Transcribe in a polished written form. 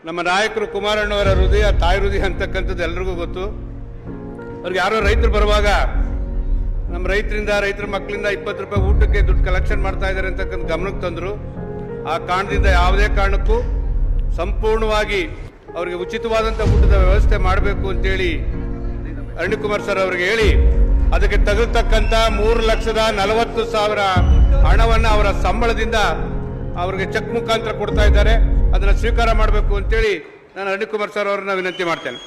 ನಮ್ಮ ನಾಯಕರು ಕುಮಾರಣ್ಣವರ ಹೃದಯ ತಾಯಿ ಹೃದಯ ಅಂತಕ್ಕಂಥದ್ದು ಎಲ್ರಿಗೂ ಗೊತ್ತು. ಅವ್ರಿಗೆ ಯಾರೋ ರೈತರು ಬರುವಾಗ ನಮ್ಮ ರೈತರ ಮಕ್ಕಳಿಂದ 20 ರೂಪಾಯಿ ಊಟಕ್ಕೆ ದುಡ್ಡು ಕಲೆಕ್ಷನ್ ಮಾಡ್ತಾ ಇದ್ದಾರೆ ಅಂತಕ್ಕಂಥ ಗಮನಕ್ಕೆ ತಂದರು. ಆ ಕಾರಣದಿಂದ ಯಾವುದೇ ಕಾರಣಕ್ಕೂ ಸಂಪೂರ್ಣವಾಗಿ ಅವರಿಗೆ ಉಚಿತವಾದಂಥ ಊಟದ ವ್ಯವಸ್ಥೆ ಮಾಡಬೇಕು ಅಂತೇಳಿ ಅರುಣ್ಕುಮಾರ್ ಸರ್ ಅವರಿಗೆ ಹೇಳಿ ಅದಕ್ಕೆ ತಗಲ್ತಕ್ಕಂಥ 3,40,000 ಹಣವನ್ನು ಅವರ ಸಂಬಳದಿಂದ ಅವರಿಗೆ ಚೆಕ್ ಮುಖಾಂತರ ಕೊಡ್ತಾ ಇದ್ದಾರೆ. ಅದನ್ನು ಸ್ವೀಕಾರ ಮಾಡಬೇಕು ಅಂತೇಳಿ ನಾನು ಅರುಣ್ಕುಮಾರ್ ಸರ್ ಅವರನ್ನ ವಿನಂತಿ ಮಾಡ್ತೇನೆ.